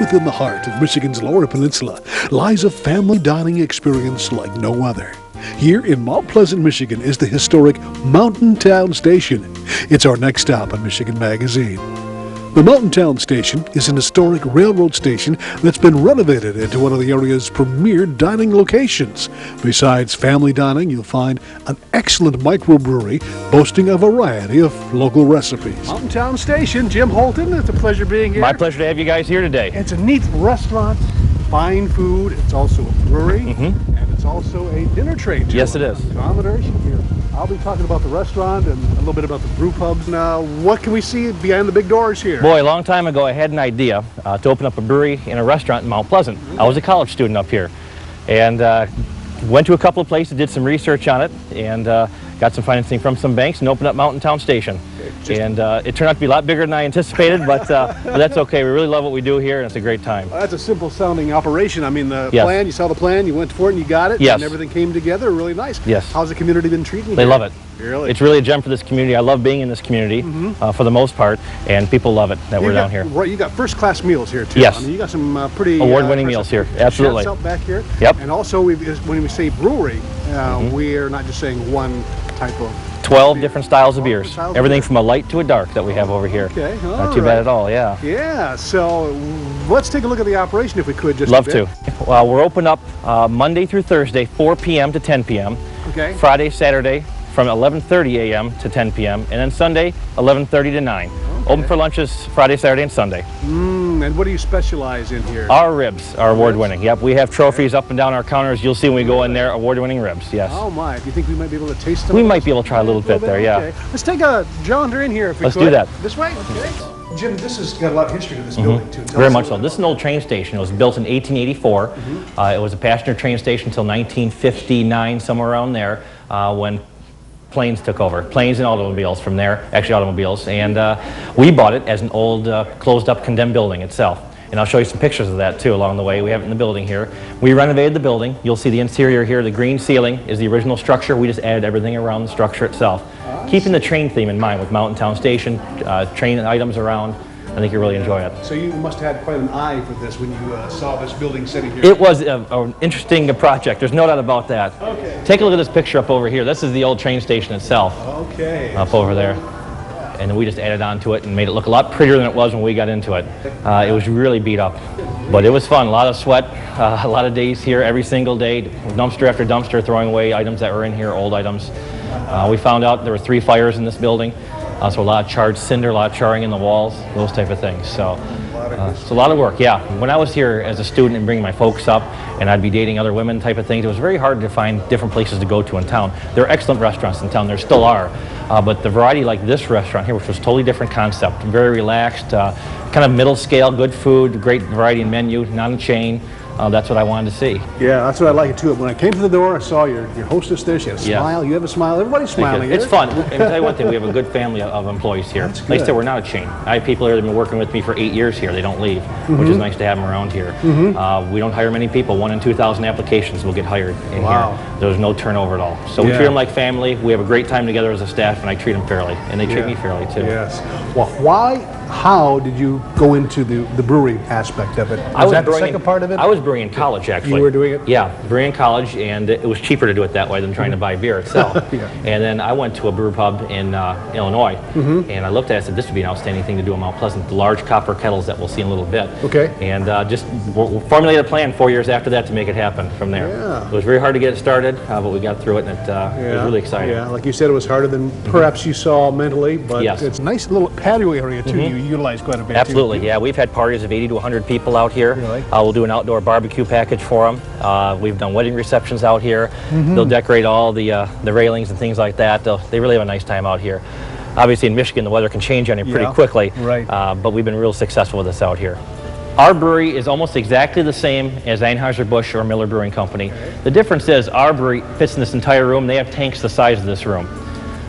within the heart of Michigan's Lower Peninsula lies a family dining experience like no other. Here in Mount Pleasant, Michigan is the historic Mountain Town Station. It's our next stop on Michigan Magazine. The Mountain Town Station is an historic railroad station that's been renovated into one of the area's premier dining locations. Besides family dining, you'll find an excellent microbrewery boasting a variety of local recipes. Mountain Town Station, Jim Holton, it's a pleasure being here. My pleasure to have you guys here today. It's a neat restaurant, fine food, it's also a brewery, and it's also a dinner trade too. Yes, it is. Accommodation here. I'll be talking about the restaurant and a little bit about the brew pubs. Now, what can we see behind the big doors here? Boy, a long time ago I had an idea to open up a brewery and a restaurant in Mount Pleasant. I was a college student up here and went to a couple of places, did some research on it, and got some financing from some banks and opened up Mountain Town Station. And it turned out to be a lot bigger than I anticipated, but that's okay. We really love what we do here, and it's a great time. Well, that's a simple sounding operation. I mean, the plan, you saw the plan, you went for it and you got it, and everything came together really nice. Yes. How's the community been treating you? They love it. Really? It's really a gem for this community. I love being in this community for the most part, and people love it that we're down here. Right, you got first-class meals here too. Yes. I mean, you got some pretty award-winning meals here. Absolutely. Chefs out back here. Yep. And also, when we say brewery, we're not just saying one type of 12 different styles of beers. Styles Everything of beer. from a light to a dark that we have over here. Okay. Not too bad at all, yeah. Yeah, so let's take a look at the operation if we could just Love to. Well, we're open up Monday through Thursday, 4 p.m. to 10 p.m. Okay. Friday, Saturday from 11:30 a.m. to 10 p.m. and then Sunday, 11:30 to 9. Okay. Open for lunches Friday, Saturday, and Sunday. And what do you specialize in here? Our ribs are award-winning. Yep, we have trophies up and down our counters. You'll see when we go in there, award-winning ribs, yes. Oh my, do you think we might be able to taste them? We might be able to try a little bit there, yeah. Okay. Let's take a jaunder in here if we could. Let's do that. This way? Okay. Jim, this has got a lot of history to this building too. Very much so. This is an old train station. It was built in 1884. It was a passenger train station until 1959, somewhere around there, when planes took over. Planes and automobiles from there, actually automobiles. And we bought it as an old closed-up condemned building itself. And I'll show you some pictures of that too along the way. We have it in the building here. We renovated the building. You'll see the interior here. The green ceiling is the original structure. We just added everything around the structure itself. Keeping the train theme in mind with Mountain Town Station, train items around. I think you'll really enjoy it. So you must have had quite an eye for this when you saw this building sitting here. It was an interesting project. There's no doubt about that. Okay. Take a look at this picture up over here. This is the old train station itself. Okay. Up over there. And then we just added on to it and made it look a lot prettier than it was when we got into it. It was really beat up, but it was fun. A lot of sweat, a lot of days here every single day, dumpster after dumpster, throwing away items that were in here, old items. We found out there were 3 fires in this building, so a lot of charred cinder, a lot of charring in the walls, those type of things. So it's a lot of work, yeah. When I was here as a student and bringing my folks up, and I'd be dating other women type of things, it was very hard to find different places to go to in town. There are excellent restaurants in town, there still are, but the variety like this restaurant here, which was a totally different concept, very relaxed, kind of middle scale, good food, great variety in menu, not a chain. That's what I wanted to see. Yeah, that's what I like it too. When I came to the door, I saw your hostess there. She had a smile. You have a smile. Everybody's smiling. It's fun. And I'll tell you one thing, we have a good family of employees here. Like I said, we're not a chain. I have people here that have been working with me for 8 years here. They don't leave, which is nice to have them around here. We don't hire many people. 1 in 2,000 applications will get hired in here. There's no turnover at all. So we treat them like family. We have a great time together as a staff, and I treat them fairly. And they treat me fairly too. Yes. Well, how did you go into the brewery aspect of it? Was that the second part of it? I was brewing in college, actually. You were doing it? Yeah, brewing in college, and it was cheaper to do it that way than trying to buy beer itself. And then I went to a brew pub in Illinois, and I looked at it and said, this would be an outstanding thing to do in Mount Pleasant, the large copper kettles that we'll see in a little bit. Okay. And just formulated a plan 4 years after that to make it happen from there. Yeah. It was very hard to get it started, but we got through it, and it was really exciting. Yeah, like you said, it was harder than perhaps you saw mentally, but it's a nice little patio area too. You utilize quite a bit. Absolutely, yeah. We've had parties of 80 to 100 people out here. Really? We'll do an outdoor barbecue package for them. We've done wedding receptions out here. They'll decorate all the railings and things like that. They really have a nice time out here. Obviously, in Michigan, the weather can change on you pretty quickly, but we've been real successful with this out here. Our brewery is almost exactly the same as Anheuser-Busch or Miller Brewing Company. The difference is our brewery fits in this entire room. They have tanks the size of this room.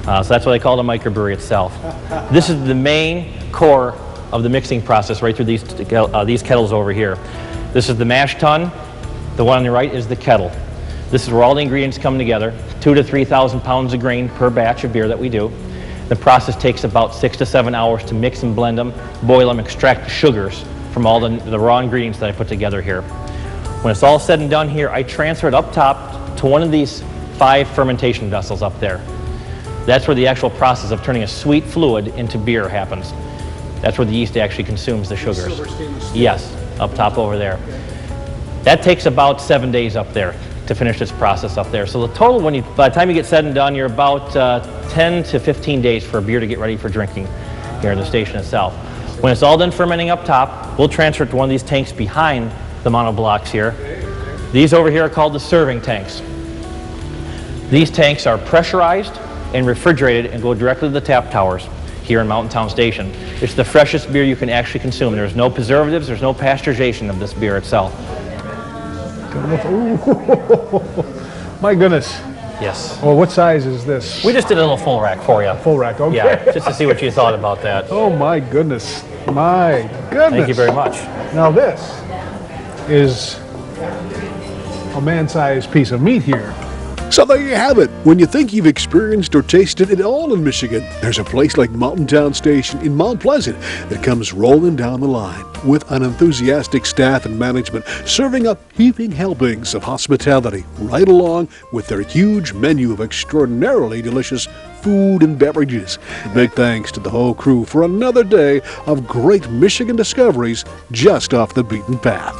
So that's why they call it a microbrewery itself. This is the main core of the mixing process right through these kettles over here. This is the mash tun. The one on the right is the kettle. This is where all the ingredients come together. 2,000 to 3,000 pounds of grain per batch of beer that we do. The process takes about 6 to 7 hours to mix and blend them, boil them, extract the sugars from all the raw ingredients that I put together here. When it's all said and done here, I transfer it up top to one of these 5 fermentation vessels up there. That's where the actual process of turning a sweet fluid into beer happens. That's where the yeast actually consumes the sugars. Yes, up top over there. That takes about 7 days up there to finish this process up there. So the total, by the time you get said and done, you're about 10 to 15 days for a beer to get ready for drinking here in the station itself. When it's all done fermenting up top, we'll transfer it to one of these tanks behind the monoblocks here. These over here are called the serving tanks. These tanks are pressurized and refrigerated and go directly to the tap towers here in Mountain Town Station. It's the freshest beer you can actually consume. There's no preservatives, there's no pasteurization of this beer itself. My goodness. Yes. Well, what size is this? We just did a little full rack for you. Full rack, okay. Yeah, just to see what you thought about that. Oh my goodness. My goodness. Thank you very much. Now this is a man-sized piece of meat here. So there you have it. When you think you've experienced or tasted it all in Michigan, there's a place like Mountain Town Station in Mount Pleasant that comes rolling down the line with an enthusiastic staff and management serving up heaping helpings of hospitality right along with their huge menu of extraordinarily delicious food and beverages. Big thanks to the whole crew for another day of great Michigan discoveries just off the beaten path.